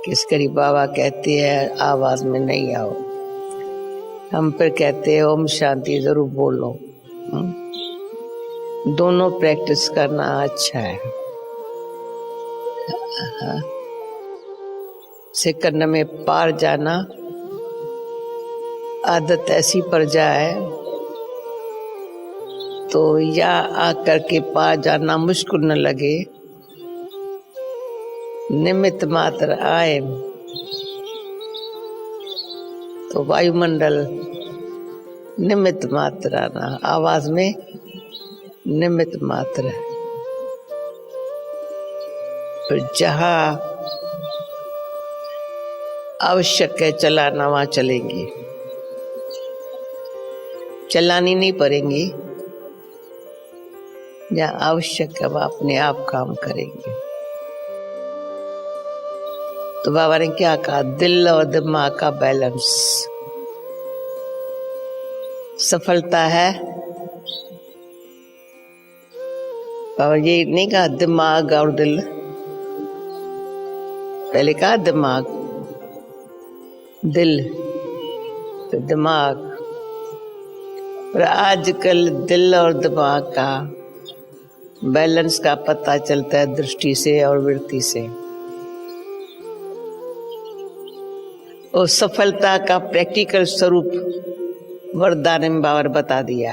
किस करीब बाबा कहते हैं आवाज में नहीं आओ, हम फिर कहते हैं ओम शांति जरूर बोलो। दोनों प्रैक्टिस करना अच्छा है। सेकंड में पार जाना आदत ऐसी पड़ जाए तो या आकर के पार जाना मुश्किल न लगे, निमित्त मात्र आए तो वायुमंडल निमित्त मात्र आना, आवाज में निमित्त मात्र है। फिर जहां आवश्यक है चलाना वहां चलेंगे, चलानी नहीं पड़ेंगी। जहां आवश्यक है वह अपने आप काम करेंगे। तो बाबा ने क्या कहा, दिल और दिमाग का बैलेंस। सफलता है, बाबा ये नहीं कहा दिमाग और दिल, पहले कहा दिमाग दिल तो दिमाग। पर आजकल दिल और दिमाग का बैलेंस का पता चलता है दृष्टि से और वृत्ति से। और सफलता का प्रैक्टिकल स्वरूप वरदान में बाबा ने बता दिया।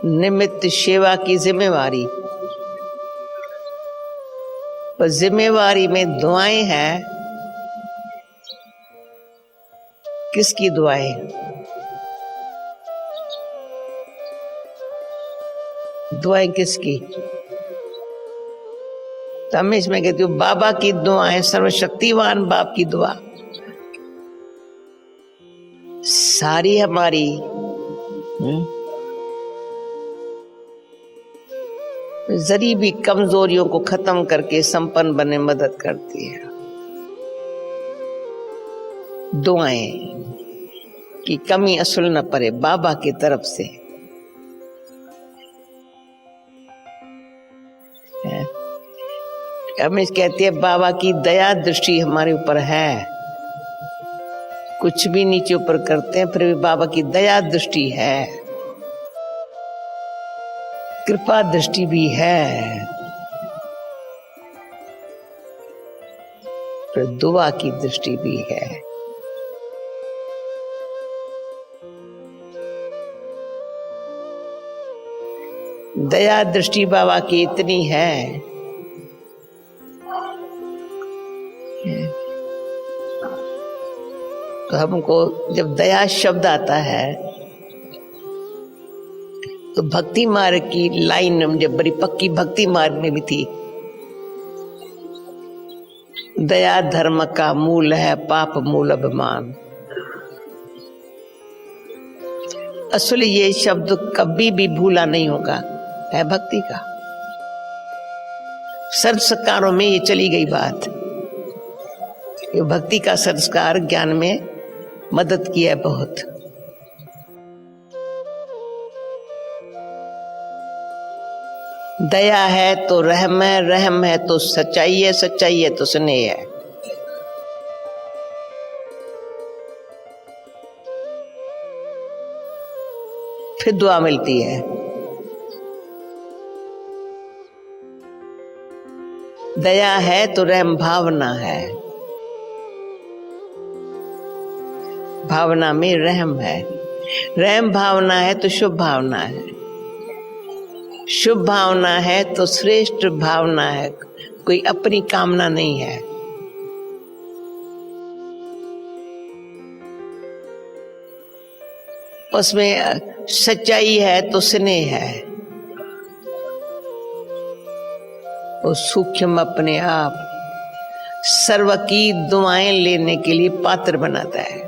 निमित्त सेवा की जिम्मेवारी, पर जिम्मेवारी में दुआएं हैं। किसकी दुआएं? दुआएं किसकी? तो मैं इसमें कहती हूँ बाबा की दुआएं, सर्वशक्तिवान बाप की दुआ सारी हमारी जरी भी कमजोरियों को खत्म करके संपन्न बनने में मदद करती है। दुआएं की कमी असल न पड़े बाबा की तरफ से। हमें कहती है बाबा की दया दृष्टि हमारे ऊपर है। कुछ भी नीचे ऊपर करते हैं फिर भी बाबा की दया दृष्टि है, कृपा दृष्टि भी है, फिर दुआ की दृष्टि भी है। दया दृष्टि बाबा की इतनी है तो हमको जब दया शब्द आता है तो भक्ति मार्ग की लाइन जब बड़ी पक्की भक्ति मार्ग में भी थी, दया धर्म का मूल है, पाप मूल अभिमान। असल ये शब्द कभी भी भूला नहीं होगा, है भक्ति का। संस्कारों में ये चली गई बात, ये भक्ति का संस्कार ज्ञान में मदद किया है बहुत। दया है तो रहम है, रहम है तो सच्चाई है, सच्चाई है तो स्नेह है। फिर दुआ मिलती है। दया है तो रहम भावना है, भावना में रहम है। रहम भावना है तो शुभ भावना है, शुभ भावना है तो श्रेष्ठ भावना है, कोई अपनी कामना नहीं है। उसमें सच्चाई है तो स्नेह है। वो सूक्ष्म अपने आप सर्व की दुआएं लेने के लिए पात्र बनाता है।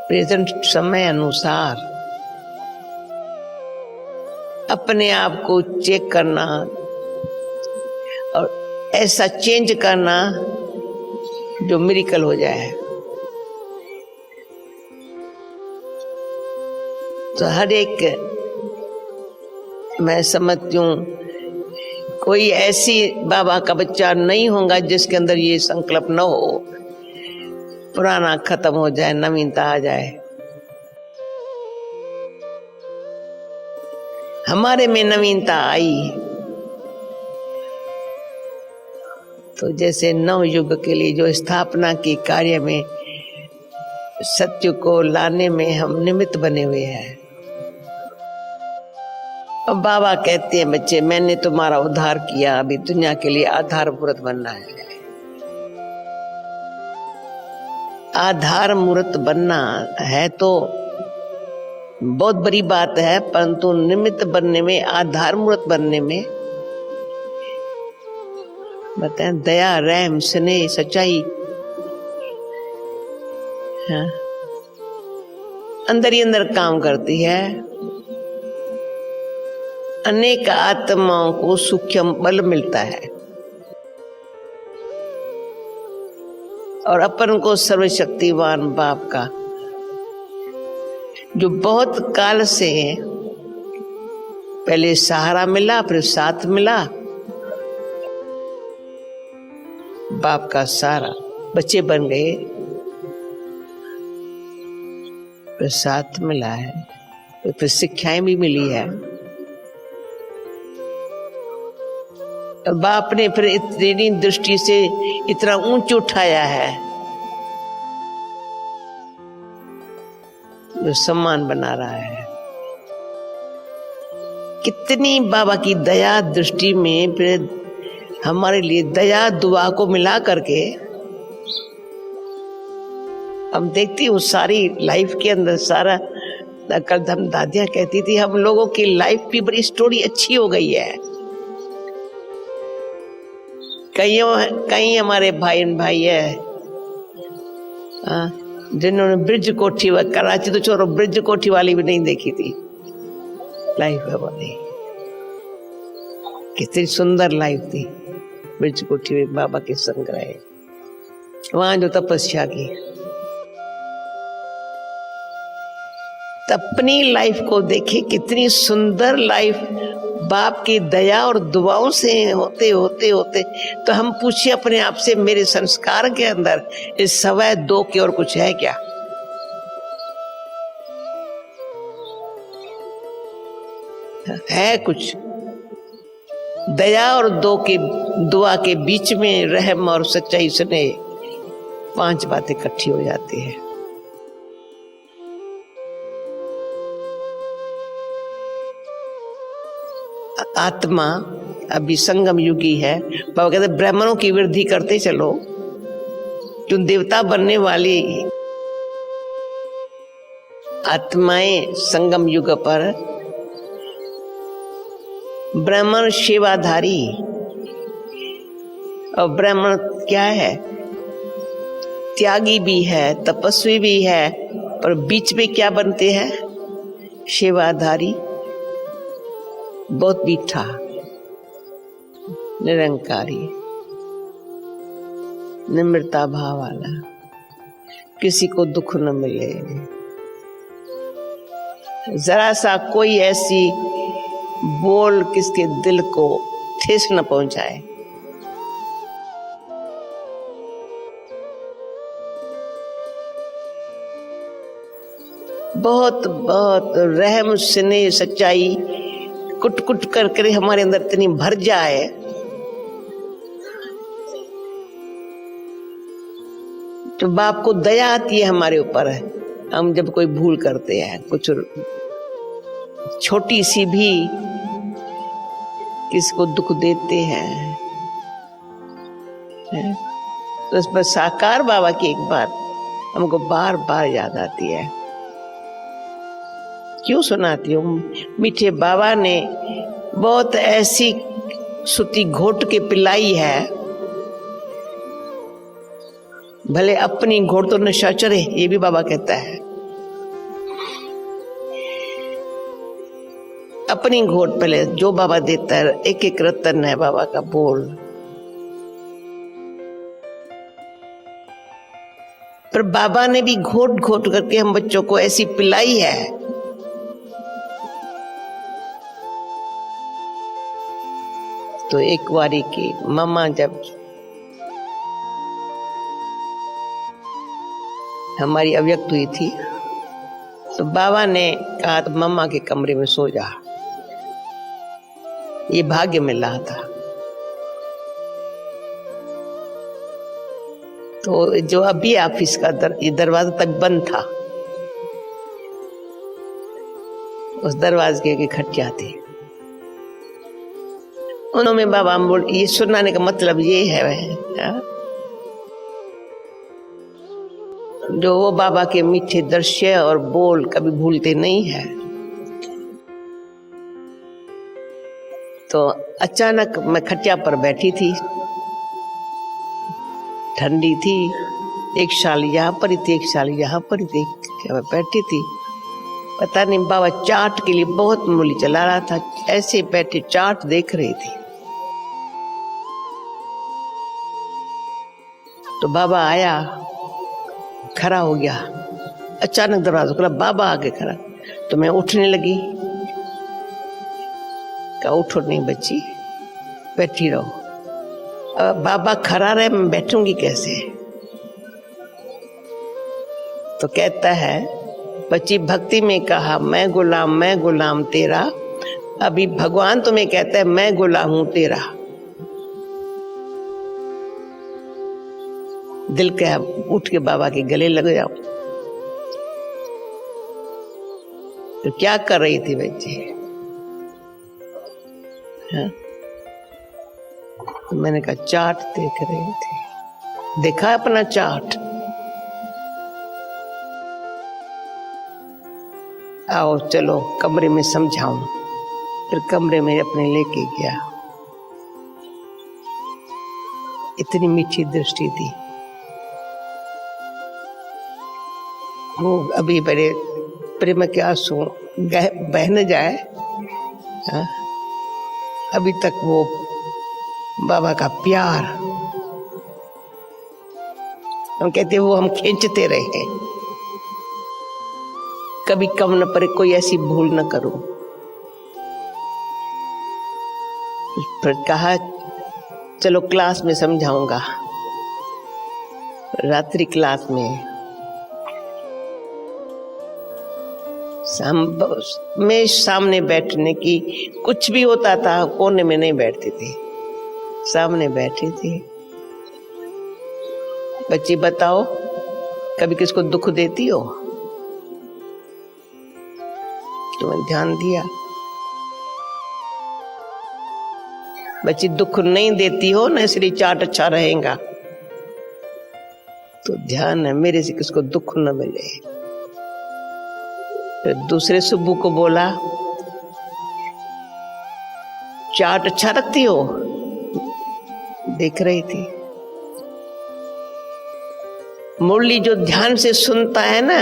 प्रेजेंट समय अनुसार अपने आप को चेक करना और ऐसा चेंज करना जो मिरेकल हो जाए। तो हर एक मैं समझती हूँ कोई ऐसी बाबा का बच्चा नहीं होगा जिसके अंदर ये संकल्प न हो, पुराना खत्म हो जाए, नवीनता आ जाए। हमारे में नवीनता आई तो जैसे नव युग के लिए जो स्थापना की कार्य में सत्य को लाने में हम निमित्त बने हुए हैं। अब बाबा कहते हैं बच्चे मैंने तुम्हारा उद्धार किया, अभी दुनिया के लिए आधार मूर्त बनना है। आधार मूर्त बनना है तो बहुत बड़ी बात है, परंतु निमित्त बनने में, आधार मूर्त बनने में बताएं दया, रहम, स्नेह, सच्चाई, हाँ, अंदर ही अंदर काम करती है। अनेक आत्माओं को सूक्ष्म बल मिलता है और अपन को सर्वशक्तिवान बाप का जो बहुत काल से पहले सहारा मिला, फिर साथ मिला, बाप का सहारा, बच्चे बन गए, फिर साथ मिला है, फिर शिक्षाएं भी मिली है। और बाप ने फिर इतनी दृष्टि से इतना ऊंच उठाया है जो सम्मान बना रहा है। कितनी बाबा की दया दृष्टि में फिर हमारे लिए दया दुआ को मिला करके हम देखती हूँ सारी लाइफ के अंदर सारा। कल हम दादियाँ कहती थी हम लोगों की लाइफ की बड़ी स्टोरी अच्छी हो गई है। कई हमारे भाई है जिन्होंने ब्रिज कोठी, कराची तो छोड़ो, ब्रिज कोठी वाली भी नहीं देखी थी लाइफ है वो नहीं। कितनी सुंदर लाइफ थी ब्रिज कोठी में, बाबा के संग रहे, वहां जो तपस्या की। अपनी लाइफ को देखे कितनी सुंदर लाइफ बाप की दया और दुआओं से होते होते होते। तो हम पूछे अपने आप से मेरे संस्कार के अंदर इस 2.25 की और कुछ है क्या? है कुछ? दया और दुआ के बीच में रहम और सच्चाई स्नेह, 5 बातें इकट्ठी हो जाती है। आत्मा अभी संगम युगी है। बाबा कहते ब्राह्मणों की वृद्धि करते चलो, जो देवता बनने वाली आत्माएं संगम युग पर, ब्राह्मण सेवाधारी। और ब्राह्मण क्या है? त्यागी भी है, तपस्वी भी है, पर बीच में क्या बनते हैं? सेवाधारी, बहुत मीठा, निरंकारी, निम्रता भाव वाला, किसी को दुख न मिले, जरा सा कोई ऐसी बोल किसके दिल को ठेस न पहुंचाए। बहुत बहुत रहम स्नेह सच्चाई कुट कुट करके हमारे अंदर इतनी भर जाए तो बाप को दया आती है हमारे ऊपर। हम जब कोई भूल करते हैं, कुछ छोटी सी भी किसको दुख देते हैं, तो उस पर साकार बाबा की एक बात हमको बार बार याद आती है। क्यों सुनाती हूँ? मीठे बाबा ने बहुत ऐसी सुती घोट के पिलाई है, भले अपनी घोट तो नशा चढ़े, ये भी बाबा कहता है। अपनी घोट पहले जो बाबा देता है, एक एक रतन है बाबा का बोल। पर बाबा ने भी घोट घोट करके हम बच्चों को ऐसी पिलाई है तो एक बारी की मम्मा जब हमारी अव्यक्त हुई थी तो बाबा ने कहा तो मम्मा के कमरे में सो जा। ये भाग्य मिल रहा था। तो जो अभी ऑफिस का ये दरवाजा तक बंद था, उस दरवाजे की खटिया थी। उन्होंने बाबा बोल ये सुनाने का मतलब ये है जो वो बाबा के मीठे दृश्य और बोल कभी भूलते नहीं है। तो अचानक मैं खटिया पर बैठी थी, ठंडी थी, एक शाल यहाँ पर थी, एक शाल यहाँ पर थी, मैं बैठी थी। पता नहीं बाबा चाट के लिए बहुत मूली चला रहा था, ऐसे बैठे चाट देख रही थी। तो बाबा आया, खड़ा हो गया, अचानक दरवाजा खुला, बाबा आगे खड़ा। तो मैं उठने लगी, कहा उठो नहीं बच्ची, बैठी रहो। अब बाबा खड़ा रहे, मैं बैठूंगी कैसे? तो कहता है बच्ची भक्ति में कहा मैं गुलाम तेरा, अभी भगवान तुम्हें कहता है मैं गुलाम हूं तेरा। दिल का उठ के बाबा के गले लग जाओ। तो क्या कर रही थी बच्ची? हाँ? तो मैंने कहा चार्ट देख रही थी। देखा अपना चार्ट? आओ चलो कमरे में समझाऊं। फिर कमरे में अपने लेके गया। इतनी मीठी दृष्टि थी। वो अभी बड़े प्रेम के आंसू बह न जाए, हाँ? अभी तक वो बाबा का प्यार, हम कहते वो हम खींचते रहे, कभी कम न पड़े, कोई ऐसी भूल न करो। फिर कहा चलो क्लास में समझाऊंगा। रात्रि क्लास में मैं सामने बैठने की, कुछ भी होता था कोने में नहीं बैठती थी, सामने बैठी थी। बच्ची बताओ कभी किसको दुख देती हो? तुमने ध्यान दिया? बच्ची दुख नहीं देती हो ना, इसलिए चाट अच्छा रहेगा। तो ध्यान है मेरे से किसको दुख न मिले। फिर दूसरे सुब्बू को बोला चाट अच्छा रखती हो? देख रही थी। मुरली जो ध्यान से सुनता है ना,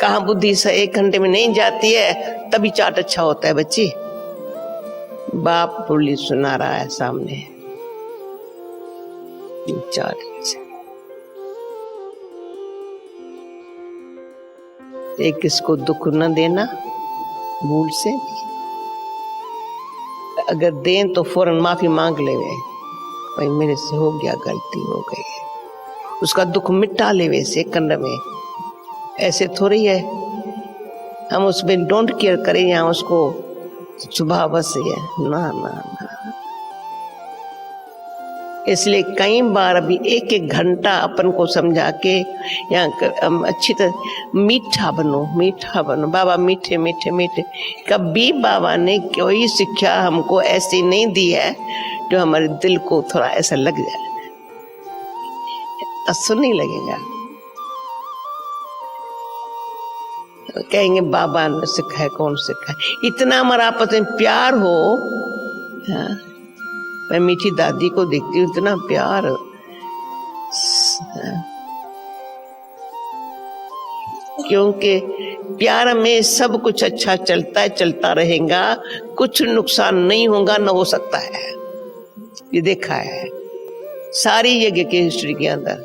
कहाँ बुद्धि से 1 घंटे में नहीं जाती है, तभी चाट अच्छा होता है बच्ची। बाप मुरली सुना रहा है सामने, चाट एक किसको दुख न देना भूल से। अगर दें तो फौरन माफी मांग ले, भाई मेरे से हो गया, गलती हो गई है। उसका दुख मिटा ले 1 सेकंड में। ऐसे थोड़ी है हम उसमें डोंट केयर करें या उसको सुबह बस है, ना ना ना। इसलिए कई बार अभी 1-1 घंटा अपन को समझा के या अच्छी तरह मीठा बनो। बाबा मीठे मीठे मीठे। कभी बाबा ने कोई शिक्षा हमको ऐसी नहीं दी है जो हमारे दिल को थोड़ा ऐसा लग जाए, असर नहीं लगेगा। कहेंगे बाबा ने सिखाया, कौन सिखाया? इतना हमारा आपस में प्यार हो। हाँ? मैं मीठी दादी को देखती हूँ, इतना प्यार। क्योंकि प्यार में सब कुछ अच्छा चलता है, चलता रहेगा, कुछ नुकसान नहीं होगा, न हो सकता है। ये देखा है सारी जगह की हिस्ट्री के अंदर।